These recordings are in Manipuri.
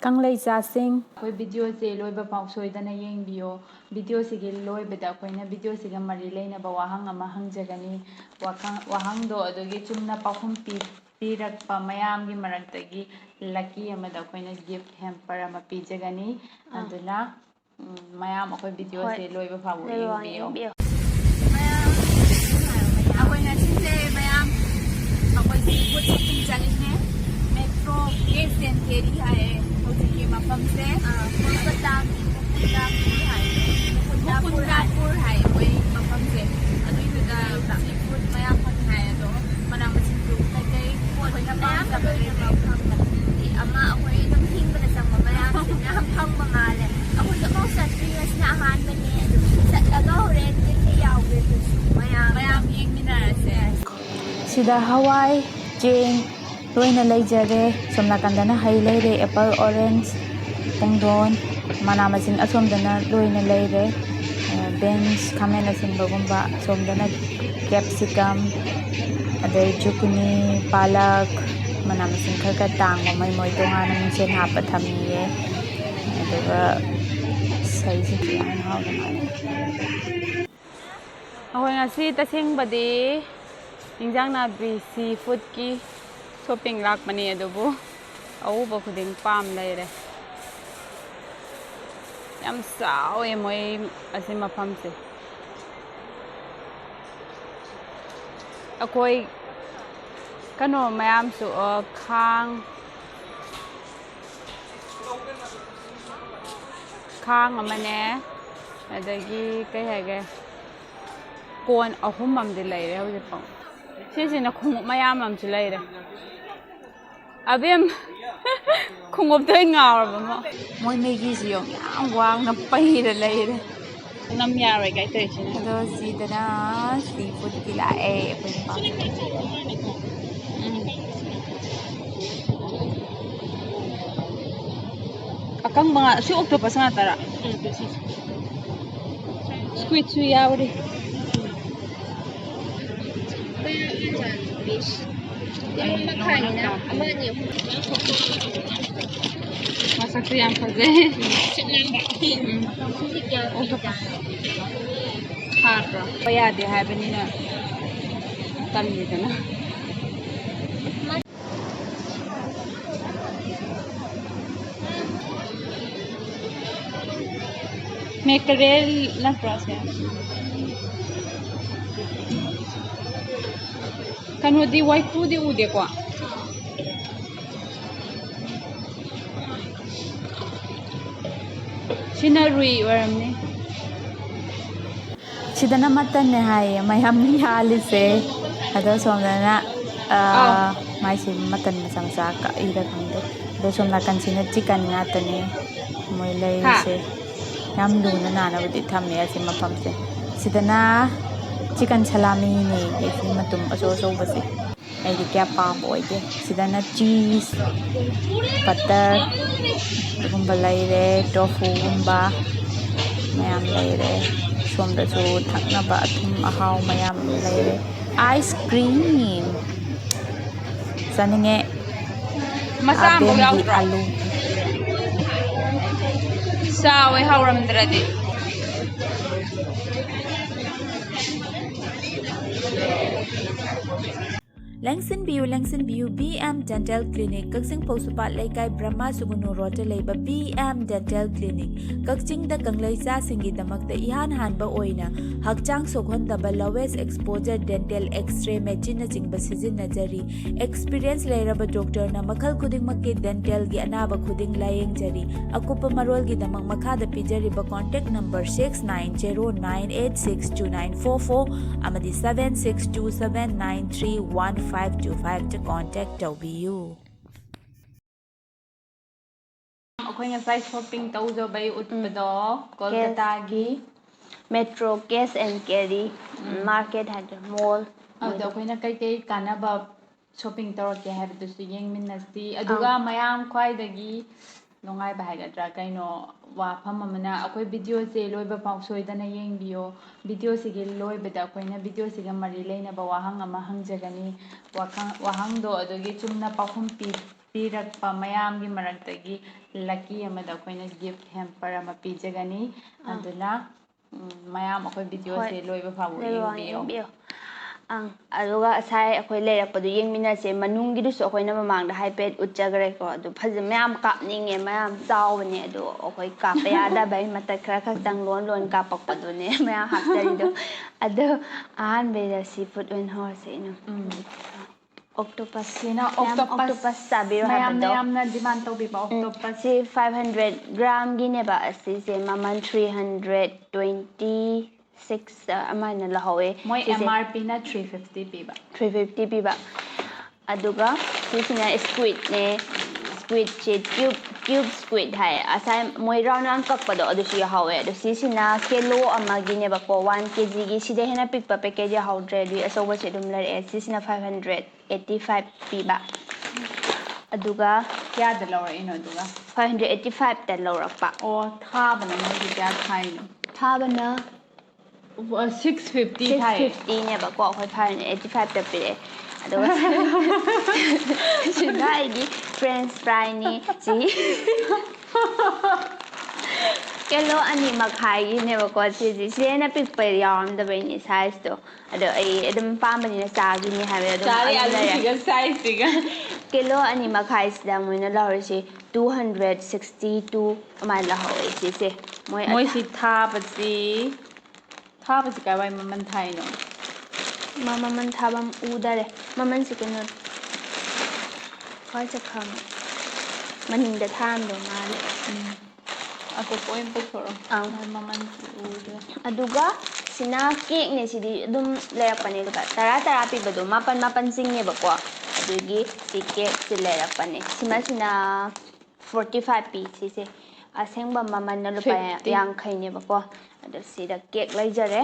ꯀꯪꯂꯩꯆꯥꯁꯤꯡ ꯑꯩꯈꯣꯏ ꯚꯤꯗꯤꯑꯣꯁꯦ ꯂꯣꯏꯕ ꯐꯥꯎ ꯁꯣꯏꯗꯅ ꯌꯦꯡꯕꯤꯌꯣ ꯚꯤꯗꯤꯑꯣꯁꯤꯒꯤ ꯂꯣꯏꯕꯗ ꯑꯩꯈꯣꯏꯅ ꯚꯤꯗꯤꯑꯣꯁꯤꯒ ꯃꯔꯤ ꯂꯩꯅꯕ ꯋꯥꯍꯪ ꯑꯃ ꯍꯪꯖꯒꯅꯤ ꯋꯥꯍꯪꯗꯣ ꯑꯗꯨꯒꯤ ꯆꯨꯝꯅ ꯄꯥꯎꯈꯨꯝ ꯄꯤꯔꯛꯄ ꯃꯌꯥꯝꯒꯤ ꯃꯔꯛꯇꯒꯤ ꯂꯛꯀꯤ ꯑꯃꯗ ꯑꯩꯈꯣꯏꯅ ꯒꯤꯐ ꯍꯦꯝꯄꯔ ꯑꯃ ꯄꯤꯖꯒꯅꯤ ꯑꯗꯨꯅ ꯃꯌꯥꯝ ꯑꯩꯈꯣꯏ ꯚꯤꯗꯤꯑꯣꯁꯦ ꯂꯣꯏꯕ ꯐꯥꯎꯕ ꯌꯦꯡꯕꯤꯌꯣ ꯑꯩꯈꯣꯏ ꯉꯁꯤꯁꯦ ꯃꯌꯥꯝ ꯑꯩꯈꯣꯏꯁꯤ ꯄꯣꯠ ꯁꯣꯄꯤꯡ ꯆꯠꯂꯤꯅꯦ ꯃꯦꯇ꯭ꯔꯣ ꯀꯦꯁ ꯑꯦꯟ ꯀꯦꯔꯤ ꯍꯥꯏꯌꯦ ꯍꯧꯖꯤꯛꯀꯤ ꯃꯐꯝꯁꯦ ꯃꯨꯀꯨꯟꯗꯥꯄꯨꯔ ꯍꯥꯏꯌꯦ ꯃꯣꯏ ꯃꯐꯝꯁꯦ ꯑꯗꯨꯏꯗꯨꯗ ꯁꯤ ꯐꯨꯗ ꯃꯌꯥꯝ ꯐꯪꯉꯦ ꯍꯥꯏ ꯑꯗꯣ ꯃꯅꯥ ꯃꯁꯤꯡꯁꯨ ꯀꯩꯀꯩ ꯑꯩꯈꯣꯏꯅ ꯄꯥꯝꯖꯕ ꯑꯃ ꯑꯩꯈꯣꯏ ꯑꯗꯨꯝ ꯍꯤꯡꯕꯗ ꯆꯪꯕ ꯃꯌꯥꯝꯁꯨ ꯃꯌꯥꯝ ꯐꯪꯕ ꯃꯥꯜꯂꯦ ꯑꯩꯈꯣꯏꯁꯨ ꯑꯃꯨꯛ ꯆꯠꯇ꯭ꯔꯤꯉꯩꯁꯤꯅ ꯑꯍꯥꯟꯕꯅꯦ ꯑꯗꯨ ꯆꯠꯂꯒ ꯍꯣꯔꯦꯟ ꯀꯩꯀꯩ ꯌꯥꯎꯒꯦꯗꯨꯁꯨ ꯃꯌꯥꯝ ꯌꯦꯡꯃꯤꯟꯅꯔꯁꯦ ꯁꯤꯗ ꯍꯋꯥꯏ ꯆꯦꯡ ꯂꯣꯏꯅ ꯂꯩꯖꯔꯦ ꯁꯣꯝ ꯅꯥꯀꯟꯗꯅ ꯍꯩ ꯂꯩꯔꯦ ꯑꯦꯄꯜ ꯑꯣꯔꯦꯟꯖ ꯄꯨꯡꯗꯣꯟ ꯃꯅꯥ ꯃꯁꯤꯡ ꯑꯁꯣꯝꯗꯅ ꯂꯣꯏꯅ ꯂꯩꯔꯦ ꯕꯤꯟꯁ ꯈꯥꯃꯦꯟ ꯑꯁꯤꯟꯕꯒꯨꯝꯕ ꯑꯁꯣꯝꯗꯅ ꯀꯦꯞꯁꯤꯀꯝ ꯑꯗꯩ ꯖꯨꯀꯤꯅꯤ ꯄꯥꯂꯛ ꯃꯅꯥ ꯃꯁꯤꯡ ꯈꯔ ꯇꯥꯡꯕ ꯃꯣꯏ ꯇꯣꯉꯥꯟꯅ ꯃꯤꯡꯁꯦꯟ ꯍꯥꯞꯄ ꯊꯝꯃꯤꯌꯦ ꯑꯗꯨꯒ ꯁꯩꯁꯤꯡꯁꯨ ꯌꯥꯝ ꯍꯥꯎꯗꯧ ꯃꯥꯜꯂꯦ ꯑꯩꯈꯣꯏ ꯉꯁꯤ ꯇꯁꯦꯡꯕꯗꯤ ꯏꯟꯖꯥꯡ ꯅꯥꯄꯤ ꯁꯤ ꯐꯨꯗꯀꯤ ꯁꯣꯞꯄꯤꯡ ꯂꯥꯛꯄꯅꯤ ꯑꯗꯨꯕꯨ ꯑꯎꯕ ꯈꯨꯗꯤꯡ ꯄꯥꯝ ꯂꯩꯔꯦ ꯌꯥꯝ ꯆꯥꯎꯋꯦ ꯃꯣꯏ ꯑꯁꯤ ꯃꯐꯝꯁꯦ ꯑꯩꯈꯣই ꯀꯩꯅꯣ ꯃꯌꯥꯝꯁꯨ ꯈꯥꯡ ꯑꯃꯅꯦ ꯑꯗꯒꯤ ꯀꯩ ꯍꯥꯏꯒꯦ ꯀꯣꯟ 3 ꯑꯃꯗꯤ ꯂꯩꯔꯦ ꯍꯧꯖꯤꯛꯐꯥꯎ ꯁꯤꯁꯤꯅ ꯈꯣꯡꯎꯞ ꯃꯌꯥꯝ ꯑꯃꯁꯨ ꯂꯩꯔꯦ ꯑꯕꯦꯝ ꯈꯣꯡꯎꯞꯇꯩ ꯉꯥꯎꯔꯕ ꯑꯃ ꯃꯣꯏ ꯃꯦꯒꯤꯁꯤ ꯌꯥꯝ ꯋꯥꯡꯅ ꯄꯩꯔ ꯂꯩꯔꯦ ꯅꯝ ꯌꯥꯔꯣꯏ ꯀꯥꯏ ꯇꯧꯔꯤꯁꯤꯅ ꯑꯗꯣ ꯁꯤꯗꯅ ꯁꯤ ꯐꯨꯗꯀꯤ ꯂꯥꯛꯑꯦ ꯑꯩꯈꯣꯏꯅ ꯄꯥꯝꯖꯕ ꯑꯀꯪꯕ ꯉꯥ ꯁꯤ ꯑꯣꯛꯇꯣꯄꯁ ꯉꯥꯛꯇꯔꯥ ꯁ꯭ꯀꯨꯏꯠꯁꯨ ꯌꯥꯎꯔꯤ ꯃꯁꯛꯁꯨ ꯌꯥꯝ ꯐꯖꯩ ꯑꯣꯛꯇꯣꯄꯁ ꯐꯥꯠꯄ꯭ꯔꯣ ꯌꯥꯗꯦ ꯍꯥꯏꯕꯅꯤꯅ ꯇꯜꯂꯤꯗꯅ ꯃꯦꯀꯔꯦꯜ ꯅꯠꯇ꯭ꯔꯣ ꯁꯦ ꯀꯩꯅꯣꯗꯤ ꯋꯥꯏꯈꯨꯗꯤ ꯎꯗꯦꯀꯣ ꯁꯤꯅ ꯔꯨꯏ ꯑꯣꯏꯔꯝꯅꯤ ꯁꯤꯗꯅ ꯃꯇꯟꯅꯦ ꯍꯥꯏꯌꯦ ꯃꯌꯥꯝ ꯌꯥꯜꯂꯤꯁꯦ ꯑꯗꯣ ꯁꯣꯝꯗꯅ ꯃꯥꯏꯁꯤ ꯃꯇꯟ ꯃꯆꯥ ꯃꯆꯥ ꯀꯛꯏꯔ ꯈꯪꯗꯦ ꯑꯗꯣ ꯁꯣꯝ ꯅꯥꯀꯟꯁꯤꯅ ꯆꯤꯀꯟ ꯉꯥꯛꯇꯅꯦ ꯃꯣꯏ ꯂꯩꯔꯤꯁꯦ ꯌꯥꯝ ꯂꯨꯅ ꯅꯥꯟꯅꯕꯨꯗꯤ ꯊꯝꯃꯦ ꯑꯁꯤ ꯃꯐꯝꯁꯦ ꯁꯤꯗꯅ ꯆꯤꯀꯟ ꯁꯂꯥꯃꯤꯅꯦ ꯁꯤ ꯃꯇꯨꯝ ꯑꯆꯧ ꯑꯆꯧꯕꯁꯦ ꯑꯩꯗꯤ ꯀꯌꯥ ꯄꯥꯝꯕ ꯑꯣꯏꯗꯦ ꯁꯤꯗꯅ ꯆꯤꯁ ꯕꯇꯔ ꯑꯗꯨꯒꯨꯝꯕ ꯂꯩꯔꯦ ꯇꯣꯐꯨꯒꯨꯝꯕ ꯃꯌꯥꯝ ꯂꯩꯔꯦ ꯁꯣꯝꯗꯁꯨ ꯊꯛꯅꯕ ꯑꯊꯨꯝ ꯑꯍꯥꯎ ꯃꯌꯥꯝ ꯂꯩꯔꯦ ꯑꯥꯏꯁ ꯀ꯭ꯔꯤꯝ ꯆꯥꯅꯤꯡꯉꯦ ꯑꯕꯦꯝꯒꯤ ꯑꯂꯨ ꯆꯥꯎꯋꯦ ꯍꯧꯔꯝꯗ꯭ꯔꯗꯤ ꯂꯦꯡꯁꯤꯟꯕꯤꯌꯨ BM ꯗꯦꯟꯇꯦꯜ ꯀ꯭ꯂꯤꯅꯤꯛ ꯀꯛꯆꯤꯡ ꯄꯧꯁꯨꯄꯥꯠ ꯂꯩꯀꯥꯏ ꯕ꯭ꯔꯍ꯭ꯃ ꯁꯨꯒꯨꯅꯨ ꯔꯣꯗꯇ ꯂꯩꯕ BM ꯗꯦꯟꯇꯦꯜ ꯀ꯭ꯂꯤꯅꯤꯛ ꯀꯛꯆꯤꯡꯗ ꯀꯪꯂꯩꯆꯥꯁꯤꯡꯒꯤꯗꯃꯛꯇ ꯏꯍꯥꯟ ꯍꯥꯟꯕ ꯑꯣꯏꯅ ꯍꯛꯆꯥꯡ ꯁꯣꯛꯍꯟꯗꯕ ꯂꯣꯋꯦꯁ ꯑꯦꯛꯁꯄꯣꯖꯔ ꯗꯦꯟꯇꯦꯜ ꯑꯦꯛꯁ-ꯔꯦ ꯃꯦꯆꯤꯟꯅꯆꯤꯡꯕ ꯁꯤꯖꯤꯟꯅꯖꯔꯤ ꯑꯦꯛꯁꯄꯤꯔꯤꯌꯦꯟꯁ ꯂꯩꯔꯕ ꯗꯣꯛꯇꯔꯅ ꯃꯈꯜ ꯈꯨꯗꯤꯡꯃꯛꯀꯤ ꯗꯦꯟꯇꯦꯜꯒꯤ ꯑꯅꯥꯕ ꯈꯨꯗꯤꯡ ꯂꯥꯌꯦꯡꯖꯔꯤ ꯑꯀꯨꯞꯄ ꯃꯔꯣꯜꯒꯤꯗꯃꯛ ꯃꯈꯥꯗ ꯄꯤꯖꯔꯤꯕ ꯀꯣꯟꯇꯦꯛ ꯅꯝꯕꯔ 6909862944 ꯑꯃꯗꯤ 7627931525 ꯗ ꯀꯣꯟꯇꯦꯛ ꯇꯧꯕꯤꯌꯨ ꯑꯩꯈꯣꯏ ꯉꯁꯥꯏ ꯁꯣꯞꯄꯤꯡ ꯇꯧꯖꯕꯩ ꯎꯠꯄꯗꯣ ꯀꯣꯜꯀꯇꯥꯒꯤ metro cash and carry market ꯍꯥꯏꯗ꯭ꯔꯥ ꯃꯣꯜ ꯑꯗꯨꯗ ꯑꯩꯈꯣꯏꯅ ꯀꯩꯀꯩ ꯀꯥꯟꯅꯕ ꯁꯣꯞꯄꯤꯡ ꯇꯧꯔꯛꯀꯦ ꯍꯥꯏꯕꯗꯨꯁꯨ ꯌꯦꯡꯃꯤꯟꯅꯁꯤ ꯑꯗꯨꯒ ꯃꯌꯥꯝ ꯈ꯭ꯋꯥꯏꯗꯒꯤ ꯅꯨꯡꯉꯥꯏꯕ ꯍꯥꯏꯒꯗ꯭ꯔꯥ ꯀꯩꯅꯣ ꯋꯥꯐꯝ ꯑꯃꯅ ꯑꯩꯈꯣꯏ ꯚꯤꯗꯤꯑꯣꯁꯦ ꯂꯣꯏꯕ ꯐꯥꯎ ꯁꯣꯏꯗꯅ ꯌꯦꯡꯕꯤꯌꯣ ꯚꯤꯗꯤꯑꯣꯁꯤꯒꯤ ꯂꯣꯏꯕꯗ ꯑꯩꯈꯣꯏꯅ ꯚꯤꯗꯤꯑꯣꯁꯤꯒ ꯃꯔꯤ ꯂꯩꯅꯕ ꯋꯥꯍꯪ ꯑꯃ ꯍꯪꯖꯒꯅꯤ ꯋꯥꯍꯪꯗꯣ ꯑꯗꯨꯒꯤ ꯆꯨꯝꯅ ꯄꯥꯎꯈꯨꯝ ꯄꯤꯔꯛꯄ ꯃꯌꯥꯝꯒꯤ ꯃꯔꯛꯇꯒꯤ ꯂꯛꯀꯤ ꯑꯃꯗ ꯑꯩꯈꯣꯏꯅ ꯒꯤꯐ ꯍꯦꯝꯄꯔ ꯑꯃ ꯄꯤꯖꯒꯅꯤ ꯑꯗꯨꯅ ꯃꯌꯥꯝ ꯑꯩꯈꯣꯏ ꯚꯤꯗꯤꯑꯣꯁꯦ ꯂꯣꯏꯕ ꯐꯥꯎꯕ ꯌꯦꯡꯕꯤꯌꯣ ꯑꯗꯨꯒ ꯉꯁꯥꯏ ꯑꯩꯈꯣꯏ ꯂꯩꯔꯛꯄꯗꯨ ꯌꯦꯡꯃꯤꯟꯅꯁꯦ ꯃꯅꯨꯡꯒꯤꯗꯨꯁꯨ ꯑꯩꯈꯣꯏꯅ ꯃꯃꯥꯡꯗ ꯍꯥꯏꯐꯦꯠ ꯎꯠꯆꯈ꯭ꯔꯦꯀꯣ ꯑꯗꯨ ꯐꯖꯅ ꯃꯌꯥꯝ ꯀꯥꯞꯅꯤꯡꯉꯦ ꯃꯌꯥꯝ ꯆꯥꯎꯕꯅꯦ ꯑꯗꯣ ꯑꯩꯈꯣꯏ ꯀꯥꯞꯄ ꯌꯥꯗꯕꯩ ꯃꯇꯠ ꯈꯔ ꯂꯣꯟ ꯀꯥꯞꯄꯛꯄꯗꯨꯅꯦ ꯃꯌꯥꯝ ꯍꯥꯞꯆꯔꯤꯗꯣ ꯑꯗꯣ ꯑꯍꯥꯟꯕꯩꯗ ꯁꯤ ꯐꯨꯗ ꯑꯣꯏꯅ ꯍꯧꯔꯁꯦ ꯑꯣꯛꯇꯣꯄꯁ ꯁꯤꯅ ꯑꯣꯛꯇꯣꯄꯁ ꯆꯥꯕꯤꯔꯣ ꯃꯌꯥꯝꯅ ꯍꯥꯏꯕꯗꯣ ꯌꯥꯝꯅ ꯗꯤꯃꯥꯟ ꯇꯧꯕꯤꯕ ꯑꯣꯛꯇꯣꯄꯁ ꯁꯤ 500 ꯒ꯭ꯔꯥꯝꯒꯤꯅꯦꯕ ꯑꯁꯤꯁꯦ ꯃꯃꯜ 326 ꯑꯃꯥꯏꯅ ꯂꯧꯍꯧꯋꯦ ꯃꯣꯏ ꯁꯤꯁꯦ MRPꯅ 350 ꯄꯤꯕ 350 ꯄꯤꯕ ꯑꯗꯨꯒ ꯁꯤꯁꯤꯅ ꯁ꯭ꯀꯨꯏꯠꯅꯦ ꯁ꯭ꯀꯨꯏꯠꯁꯦ ꯀ꯭ꯌꯨꯕ ꯁ꯭ꯀꯨꯏꯠ ꯍꯥꯏ ꯉꯁꯥꯏ ꯃꯣꯏ ꯔꯥꯎꯟ ꯀꯛꯄꯗꯣ ꯑꯗꯨꯁꯨ ꯌꯥꯎꯍꯧꯋꯦ ꯑꯗꯣ ꯁꯤꯁꯤꯅ ꯀꯤꯂꯣ ꯑꯃꯒꯤꯅꯦꯕꯀꯣ 1 kgꯒꯤ ꯁꯤꯗ ꯍꯦꯟꯅ ꯄꯤꯛꯄ ꯄꯦꯀꯦꯠ ꯌꯥꯎꯍꯧꯗ꯭ꯔꯦ ꯑꯗꯨꯒꯤ ꯑꯆꯧꯕꯁꯦ ꯑꯗꯨꯝ ꯂꯩꯔꯛꯑꯦ ꯁꯤꯁꯤꯅ 585 ꯄꯤꯕ ꯑꯗꯨꯒ ꯀꯌꯥꯗ ꯂꯧꯔꯛꯏꯅꯣ ꯑꯗꯨꯒ 585ꯇ ꯂꯧꯔꯛꯄ ꯑꯣ ꯊꯥꯕꯅ ꯃꯣꯏꯗꯤ ꯀꯌꯥ ꯊꯥꯏꯅꯣ ꯊꯥꯕꯅ 650 ꯊꯥꯏꯌꯦ 650ꯅꯦꯕꯀꯣ ꯑꯩꯈꯣꯏ 585ꯇ ꯄꯤꯔꯛꯑꯦ ꯑꯗꯨꯒ ꯁꯤꯅ ꯑꯩꯒꯤ ꯐ꯭ꯔꯦꯟꯁ ꯐ꯭ꯔꯥꯏꯅꯤ ꯁꯤ ꯀꯤꯂꯣ 2.5ꯒꯤꯅꯦꯕꯀꯣ ꯁꯤꯗꯤ ꯁꯤ ꯍꯦꯟꯅ ꯄꯤꯛꯄ ꯌꯥꯎꯔꯝꯗꯕꯩꯅꯤ ꯁꯥꯏꯖꯇꯣ ꯑꯗꯣ ꯑꯩ ꯑꯗꯨꯝ ꯄꯥꯝꯕꯅꯤꯅ ꯆꯥꯈꯤꯅꯤ ꯍꯥꯏꯕꯗ ꯆꯥꯔꯤ ꯑꯗꯨꯝ ꯂꯩꯔꯦ ꯑꯂꯨꯁꯤꯒ ꯁꯥꯏꯖꯁꯤꯒ ꯀꯤꯂꯣ 2.5ꯁꯤꯗ ꯃꯣꯏꯅ ꯂꯧꯔꯤꯁꯤ 262 ꯑꯗꯨꯃꯥꯏꯅ ꯂꯧꯍꯧꯋꯦ ꯁꯤꯁꯦ ꯃꯣꯏꯁꯤ ꯊꯥꯕꯁꯤ ꯀꯥꯏꯋꯥꯏ ꯃꯃꯜ ꯊꯥꯏꯅꯣ ꯃꯃꯜ ꯊꯥꯐꯝ ꯎꯗꯔꯦ ꯃꯃꯜꯁꯤ ꯀꯩꯅꯣ ꯀꯥꯏ ꯆꯠꯈ꯭ꯔꯕꯅꯣ ꯃꯅꯤꯡꯗ ꯊꯥꯔꯝꯗꯧ ꯃꯥꯜꯂꯦ ꯑꯇꯣꯞꯄ ꯑꯣꯏꯅ ꯑꯪ ꯄꯨꯊꯣꯔꯛꯑꯣ ꯃꯃꯜꯁꯤ ꯎꯗ꯭ꯔꯦ ꯑꯗꯨꯒ ꯁꯤꯅ ꯀꯦꯛꯅꯦ ꯁꯤꯗꯤ ꯑꯗꯨꯝ ꯂꯩꯔꯛꯄꯅꯦ ꯂꯨꯄꯥ 10 ꯄꯤꯕꯗꯣ ꯃꯥꯄꯟ ꯆꯤꯡꯉꯦꯕꯀꯣ ꯑꯗꯨꯒꯤ ꯁꯤ ꯀꯦꯛꯁꯤ ꯂꯩꯔꯛꯄꯅꯦ ꯁꯤꯅ 45 ꯄꯤ ꯁꯤꯁꯦ ꯑꯁꯦꯡꯕ ꯃꯃꯜꯅ ꯂꯨꯄꯥ 50 50ꯅꯦꯕꯀꯣ ꯑꯗꯣ ꯁꯤꯗ ꯀꯦꯛ ꯂꯩꯖꯔꯦ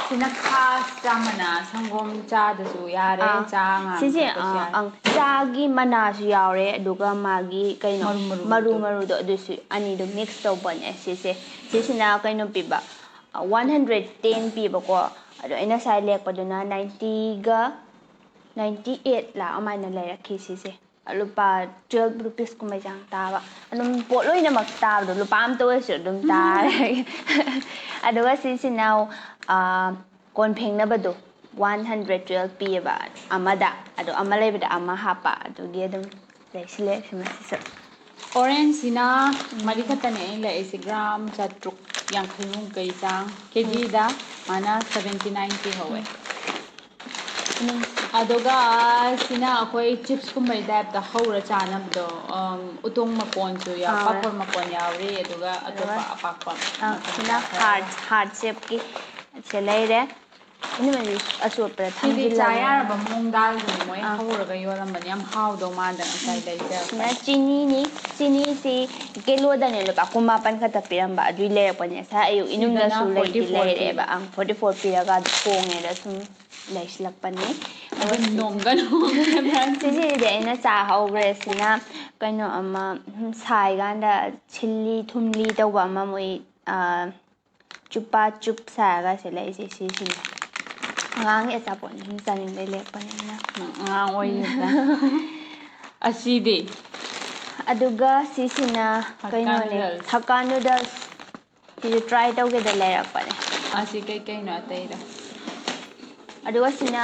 ꯁꯤꯅ ꯈꯥꯁ ꯆꯥꯃꯅ ꯁꯪꯒꯣꯝ ꯆꯥꯗꯁꯨ ꯌꯥꯔꯦ ꯆꯥ ꯉꯥꯡ ꯁꯤꯁꯦ ꯊꯛꯄꯁꯨ ꯌꯥꯔꯦ ꯆꯥꯒꯤ ꯃꯅꯥꯁꯨ ꯌꯥꯎꯔꯦ ꯑꯗꯨꯒ ꯃꯥꯒꯤ ꯀꯩꯅꯣ ꯃꯔꯨꯗꯣ ꯃꯔꯨꯗꯣ ꯑꯗꯨꯁꯨ ꯑꯅꯤꯗꯣ ꯃꯤꯛꯁ ꯇꯧꯕꯅꯦ ꯁꯤꯁꯤꯅ ꯀꯩꯅꯣ ꯄꯤꯕ 110 ꯄꯤꯕꯀꯣ ꯑꯗꯣ ꯑꯩꯅ ꯉꯁꯥꯏ ꯂꯦꯛꯄꯗꯨꯅ 98 ꯂꯥ ꯑꯗꯨꯃꯥꯏꯅ ꯂꯩꯔꯛꯈꯤ ꯁꯤꯁꯦ ꯂꯨꯄꯥ 12 ꯔꯨꯄꯤꯁ ꯀꯨꯝꯕꯩ ꯆꯥꯡ ꯇꯥꯕ ꯑꯗꯨꯝ ꯄꯣꯠ ꯂꯣꯏꯅꯃꯛ ꯇꯥꯕꯗꯣ ꯂꯨꯄꯥ ꯑꯝꯇ ꯑꯣꯏꯔꯁꯨ ꯑꯗꯨꯝ ꯇꯥꯔꯦ ꯑꯗꯨꯒ ꯁꯤꯁꯤꯅ ꯀꯣꯟ ꯐꯦꯡꯅꯕꯗꯣ 112 ꯄꯤꯌꯦꯕ ꯑꯃꯗ ꯑꯗꯣ ꯑꯃ ꯂꯩꯕꯗ ꯑꯃ ꯍꯥꯞꯄ ꯑꯗꯨꯒꯤ ꯑꯗꯨꯝ ꯂꯩꯁꯤꯜꯂꯦ ꯁꯤꯃꯁꯤꯁꯨ ꯑꯣꯔꯦꯟꯖꯁꯤꯅ ꯃꯔꯤꯈꯛꯇꯅꯦ ꯑꯩꯅ ꯂꯩꯔꯤꯁꯦ ꯒ꯭ꯔꯥꯝ 750 ꯆꯥꯡ ꯀꯦꯖꯤꯗ ꯃꯥꯅ 79 ꯄꯤꯍꯧꯋꯦ ꯑꯗꯨꯒ ꯁꯤꯅ ꯑꯩꯈꯣꯏ ꯆꯤꯞꯁꯀꯨꯝꯕꯒꯤ ꯇꯥꯏꯞꯇ ꯍꯧꯔ ꯆꯥꯅꯕꯗꯣ ꯎꯇꯣꯡ ꯃꯀꯣꯟꯁꯨ ꯄꯥꯐꯣꯔ ꯃꯀꯣꯟ ꯌꯥꯎꯔꯤ ꯑꯗꯨꯒ ꯑꯇꯣꯞꯄ ꯑꯄꯥꯛꯄ ꯁꯤꯅ ꯍꯥꯔꯠ ꯁꯦꯞꯀꯤ ꯁꯤ ꯂꯩꯔꯦ ꯑꯆꯣꯠꯄꯗ ꯁꯤꯗꯤ ꯆꯥ ꯊꯝꯖꯤꯜꯂꯒ ꯌꯥꯔꯕ ꯃꯑꯣꯡ ꯗꯥꯜꯗꯨꯅꯤ ꯃꯣꯏ ꯍꯧꯔꯒ ꯌꯣꯜꯂꯝꯕꯅꯤ ꯌꯥꯝ ꯍꯥꯎꯗꯧ ꯃꯥꯟꯗꯅ ꯉꯁꯥꯏ ꯁꯤꯅ ꯂꯩꯖꯔꯛꯄꯅꯦ ꯆꯤꯅꯤꯁꯤ ꯀꯤꯂꯣꯗꯅꯦ ꯂꯨꯄꯥ 19 ꯈꯛꯇ ꯄꯤꯔꯝꯕ ꯑꯗꯨꯏ ꯂꯩꯔꯛꯄꯅꯦ ꯉꯁꯥꯏ ꯑꯌꯨꯛ ꯁꯤꯗꯅ ꯏꯅꯨꯡꯗꯁꯨ 44 ꯄꯤꯕ ꯂꯩꯔꯛꯑꯦꯕ 44 ꯄꯤꯔꯒ ꯍꯣꯡꯉꯦꯗ ꯁꯨꯝ ꯂꯩꯁꯤꯜꯂꯛꯄꯅꯤ ꯑꯗꯨꯝ ꯅꯣꯡꯒꯅꯨ ꯀꯦꯃꯦꯔꯥꯁꯤꯗ ꯁꯤꯁꯤꯗꯤ ꯑꯩꯅ ꯆꯥꯍꯧꯈ꯭ꯔꯦ ꯁꯤꯅ ꯀꯩꯅꯣ ꯑꯃ ꯁꯥꯏꯀꯥꯟꯗ ꯁꯤꯜꯂꯤ ꯊꯨꯝꯂꯤ ꯇꯧꯕ ꯑꯃ ꯃꯣꯏ ꯆꯨꯞꯄꯥ ꯆꯨꯞꯁ ꯍꯥꯏꯔꯒ ꯂꯩꯁꯦ ꯁꯤꯁꯤꯅꯦ ꯑꯉꯥꯡꯒꯤ ꯑꯆꯥꯄꯣꯠꯅꯤ ꯁꯨꯝ ꯆꯥꯅꯤꯡꯕꯩ ꯂꯦꯛꯄꯅꯤꯅ ꯑꯉꯥꯡ ꯑꯣꯏꯔꯤꯕ꯭ꯔꯥ ꯑꯁꯤꯗꯤ ꯑꯗꯨꯒ ꯁꯤꯁꯤꯅ ꯍꯛꯀꯥ ꯀꯩꯅꯣꯅꯦ ꯅꯨꯗꯜꯁ ꯍꯛꯀꯥ ꯅꯨꯗꯜꯁ ꯁꯤꯁꯨ ꯇ꯭ꯔꯥꯏ ꯇꯧꯒꯦꯗ ꯂꯩꯔꯛꯄꯅꯦ ꯑꯁꯤ ꯀꯩꯀꯩꯅꯣ ꯑꯇꯩꯗ ꯑꯗꯨꯒ ꯁꯤꯅ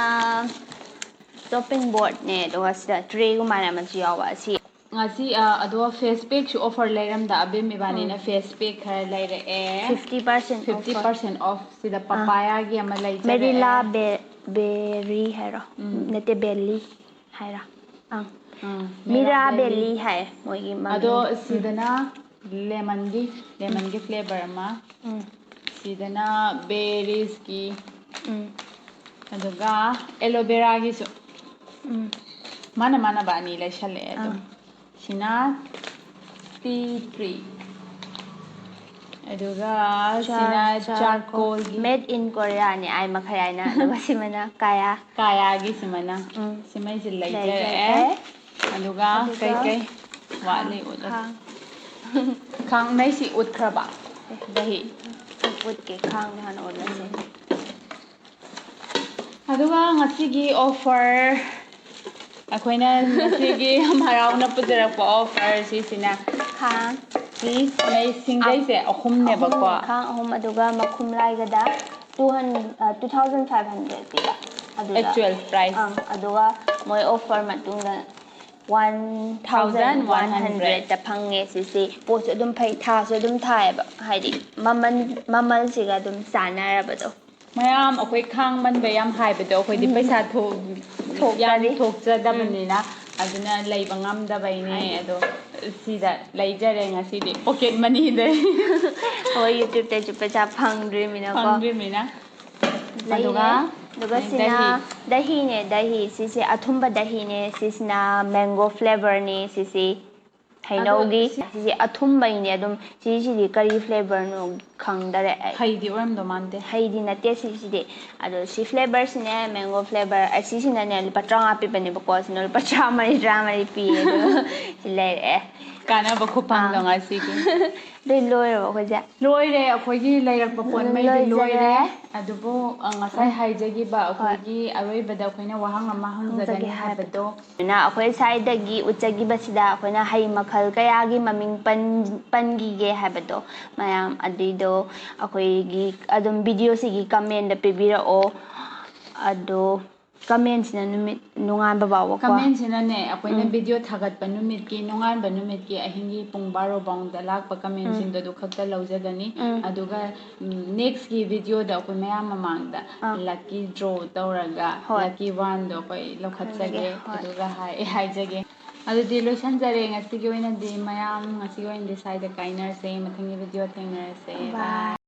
ꯆꯣꯞꯄꯤꯡ ꯕꯣꯔꯗꯅꯦ ꯑꯗꯨꯒ ꯁꯤꯗ ꯇ꯭ꯔꯦꯒꯨꯝꯃꯥꯏꯅ ꯑꯃꯁꯨ ꯌꯥꯎꯕ ꯑꯁꯤ ꯉꯁꯤ ꯑꯗꯣ ꯐꯦꯁ ꯄꯦꯛꯁꯨ ꯑꯣꯐꯔ ꯂꯩꯔꯝꯗ ꯑꯕꯦꯝ ꯏꯕꯥꯅꯤꯅ ꯐꯦꯁ ꯄꯦꯛ ꯈꯔ ꯂꯩꯔꯛꯑꯦ 50% ꯑꯣꯐꯔ 50% ꯑꯣꯐ ꯁꯤꯗ ꯄꯄꯥꯌꯥꯒꯤ ꯑꯃ ꯂꯩꯖꯔꯛꯑꯦ ꯕꯦꯔꯤ ꯍꯥꯏꯔꯣ ꯅꯠꯇꯦ ꯕꯦꯜꯂꯤ ꯍꯥꯏꯔꯣ ꯃꯦꯔꯥꯕꯦꯂꯤ ꯃꯤꯔꯥꯕꯦꯂꯤ ꯍꯥꯏ ꯃꯣꯏꯒꯤ ꯑꯗꯣ ꯃꯃꯤꯡꯗꯣ ꯁꯤꯗꯅ ꯂꯦꯃꯟꯒꯤ ꯐ꯭ꯂꯦꯕꯔ ꯑꯃ ꯁꯤꯗꯅ ꯕꯦꯔꯤꯁꯀꯤ ꯑꯗꯨꯒ ꯑꯦꯂꯣꯕꯦꯔꯥꯒꯤꯁꯨ ꯃꯥꯟꯅꯕ ꯑꯅꯤ ꯂꯩꯁꯜꯂꯛꯑꯦ ꯑꯗꯨꯝ ꯁꯤꯅ ꯇꯤ3 ꯑꯗꯨꯒ ꯁꯤꯅ ꯆꯥꯔꯀꯣꯜꯒꯤ ꯃꯦꯠ ꯏꯟ ꯀꯣꯔꯤꯌꯥꯅꯤ ꯑꯥꯏ ꯃꯈꯩ ꯍꯥꯏꯅ ꯑꯗꯨꯒ ꯁꯤꯃꯅ ꯀꯥꯌꯥꯒꯤꯁꯤꯃꯅ ꯁꯤꯃꯩꯁꯤ ꯂꯩꯖꯔꯛꯑꯦ ꯑꯗꯨꯒ ꯀꯩꯀꯩ ꯋꯥꯠꯂꯤ ꯈꯥꯡꯉꯩꯁꯤ ꯎꯠꯈ꯭ꯔꯕ ꯗꯍꯤ ꯎꯠꯀꯦ ꯈꯥꯡꯗ ꯍꯥꯟꯅ ꯑꯣꯠꯂꯁꯦ ꯑꯗꯨꯒ ꯉꯁꯤꯒꯤ ꯑꯣꯐꯔ ꯑꯩꯈꯣꯏꯅ ꯉꯁꯤꯒꯤ ꯌꯥꯝ ꯍꯔꯥꯎꯅ ꯄꯨꯖꯔꯛꯄ ꯑꯣꯐꯔ ꯁꯤꯁꯤꯅ ꯈꯥꯡ ꯁꯤꯡꯖꯩꯁꯦ ꯑꯍꯨꯝꯅꯦꯕꯀꯣ ꯈꯥꯡ ꯑꯍꯨꯝ ꯑꯗꯨꯒ ꯃꯈꯨꯝꯂꯥꯏꯒꯗ 2500 ꯄꯤꯕ ꯑꯗꯨꯗ ꯑꯦꯛꯆꯨꯑꯦꯜ ꯄ꯭ꯔꯥꯏꯁ ꯑꯗꯨꯒ ꯃꯣꯏ ꯑꯣꯐꯔ ꯃꯇꯨꯡꯗ 1100ꯗ ꯐꯪꯉꯦ ꯁꯤꯁꯤ ꯄꯣꯠꯁꯨ ꯑꯗꯨꯝ ꯐꯩ ꯊꯥꯁꯨ ꯑꯗꯨꯝ ꯊꯥꯏꯌꯦꯕ ꯍꯥꯏꯗꯤ ꯃꯃꯜꯁꯤꯒ ꯑꯗꯨꯝ ꯆꯥꯟꯅꯔꯕꯗꯣ ꯃꯌꯥꯝ ꯑꯩꯈꯣꯏ ꯈꯥꯡ ꯃꯟꯕ ꯌꯥꯝ ꯍꯥꯏꯕꯗꯣ ꯑꯩꯈꯣꯏꯗꯤ ꯄꯩꯁꯥ ꯌꯥꯝ ꯊꯣꯛꯇꯔꯤ ꯊꯣꯛꯆꯗꯕꯅꯤꯅ ꯑꯗꯨꯅ ꯂꯩꯕ ꯉꯝꯗꯕꯩꯅꯦ ꯑꯗꯣ ꯁꯤꯗ ꯂꯩꯖꯔꯦ ꯉꯁꯤꯗꯤ ꯄꯣꯀꯦꯠ ꯃꯅꯤꯗꯩ ꯍꯣꯏ ꯌꯨꯇ꯭ꯌꯨꯕꯇꯁꯨ ꯄꯩꯁꯥ ꯐꯪꯗ꯭ꯔꯤꯕꯅꯤꯅꯀꯣ ꯐꯪꯗ꯭ꯔꯤꯕꯅꯤꯅ ꯂꯩꯔꯦ ꯑꯗꯨꯒ ꯁꯤꯅ ꯗꯍꯤ ꯗꯍꯤꯅꯦ ꯗꯍꯤ ꯁꯤꯁꯦ ꯑꯊꯨꯝꯕ ꯗꯍꯤꯅꯦ ꯁꯤꯁꯤꯅ ꯃꯦꯡꯒꯣ ꯐ꯭ꯂꯦꯚꯔꯅꯤ ꯁꯤꯁꯤ ꯑꯗꯣ ꯍꯩꯅꯧꯒꯤ ꯁꯤꯁꯦ ꯑꯊꯨꯝꯕꯩꯅꯦ ꯑꯗꯨꯝ ꯁꯤꯁꯤꯗꯤ ꯀꯔꯤ ꯐ꯭ꯂꯦꯚꯔꯅꯣ ꯈꯪꯗꯔꯦ ꯑꯩ ꯍꯩꯗꯤ ꯑꯣꯏꯔꯝꯗꯧ ꯃꯥꯟꯗꯦ ꯍꯩꯗꯤ ꯅꯠꯇꯦ ꯁꯤꯁꯤꯗꯤ ꯑꯗꯣ ꯁꯤ ꯐ꯭ꯂꯦꯕꯔꯁꯤꯅꯦ ꯃꯦꯡꯒꯣ ꯐ꯭ꯂꯦꯕꯔ ꯑꯁꯤꯁꯤꯅꯅꯦ ꯂꯨꯄꯥ 50 ꯄꯤꯕꯅꯦꯕꯀꯣ ꯁꯤꯅ ꯂꯨꯄꯥ 130 ꯄꯤꯌꯦ ꯑꯗꯣ ꯁꯤ ꯂꯩꯔꯛꯑꯦ ꯀꯥꯟꯅꯕ ꯈꯨꯐꯪꯗꯣ ꯉꯁꯤꯒꯤ ꯂꯣꯏ ꯂꯣꯏꯔꯕꯣ ꯑꯩꯈꯣꯏꯁꯦ ꯂꯣꯏꯔꯦ ꯑꯩꯈꯣꯏꯒꯤ ꯂꯩꯔꯛꯄ ꯄꯣꯠꯉꯩꯗꯤ ꯂꯣꯏꯔꯦ ꯂꯣꯏꯖꯔꯦ ꯑꯗꯨꯕꯨ ꯉꯁꯥꯏ ꯍꯥꯏꯖꯒꯤꯕ ꯍꯣꯏ ꯑꯩꯈꯣꯏꯒꯤ ꯑꯔꯣꯏꯕꯗ ꯑꯩꯈꯣꯏꯅ ꯋꯥꯍꯪ ꯑꯃ ꯍꯪꯖꯒꯅꯤ ꯍꯥꯏꯕꯗꯣ ꯑꯗꯨꯅ ꯑꯩꯈꯣꯏ ꯁ꯭ꯋꯥꯏꯗꯒꯤ ꯎꯠꯆꯈꯤꯕꯁꯤꯗ ꯑꯩꯈꯣꯏꯅ ꯍꯩ ꯃꯈꯜ ꯀꯌꯥꯒꯤ ꯃꯃꯤꯡ ꯄꯟꯈꯤꯒꯦ ꯍꯥꯏꯕꯗꯣ ꯃꯌꯥꯝ ꯑꯗꯨꯏꯗꯣ ꯑꯩꯈꯣꯏꯒꯤ ꯑꯗꯨꯝ ꯚꯤꯗꯤꯑꯣꯁꯤꯒꯤ ꯀꯃꯦꯟꯗ ꯄꯤꯕꯤꯔꯛꯑꯣ ꯑꯗꯣ ꯀꯃꯦꯟꯁꯤꯅ ꯅꯨꯃꯤꯠ ꯅꯣꯡꯉꯥꯟꯕ ꯐꯥꯎꯕꯀꯣ ꯀꯃꯦꯟꯁꯤꯅꯅꯦ ꯑꯩꯈꯣꯏꯅ ꯚꯤꯗꯤꯑꯣ ꯊꯥꯒꯠꯄ ꯅꯨꯃꯤꯠꯀꯤ ꯅꯣꯡꯉꯥꯟꯕ ꯅꯨꯃꯤꯠꯀꯤ ꯑꯍꯤꯡꯒꯤ ꯄꯨꯡ 12 ꯂꯥꯛꯄ ꯀꯃꯦꯟꯁꯤꯡꯗꯣ ꯑꯗꯨ ꯈꯛꯇ ꯂꯧꯖꯒꯅꯤ ꯑꯗꯨꯒ ꯅꯦꯛꯁꯀꯤ ꯚꯤꯗꯤꯑꯣꯗ ꯑꯩꯈꯣꯏ ꯃꯌꯥꯝ ꯃꯃꯥꯡꯗ ꯂꯛꯀꯤ ꯗ꯭ꯔꯣ ꯇꯧꯔꯒ ꯍꯣꯏ ꯂꯛꯀꯤ ꯋꯥꯟꯗꯣ ꯑꯩꯈꯣꯏ ꯈꯟꯖꯒꯦ ꯂꯧꯈꯠꯆꯒꯦ ꯍꯣꯏ ꯑꯗꯨꯒ ꯍꯥꯏꯖꯒꯦ ꯑꯗꯨꯗꯤ ꯂꯣꯏꯁꯤꯟꯖꯔꯦ ꯉꯁꯤꯒꯤ ꯑꯣꯏꯅꯗꯤ ꯃꯌꯥꯝ ꯉꯁꯤꯒꯤ ꯑꯣꯏꯅꯗꯤ ꯁ꯭ꯋꯥꯏꯗ ꯀꯥꯏꯅꯔꯁꯦ ꯃꯊꯪꯒꯤ ꯚꯤꯗꯤꯑꯣ ꯊꯦꯡꯅꯔꯁꯦ ꯕꯥꯏ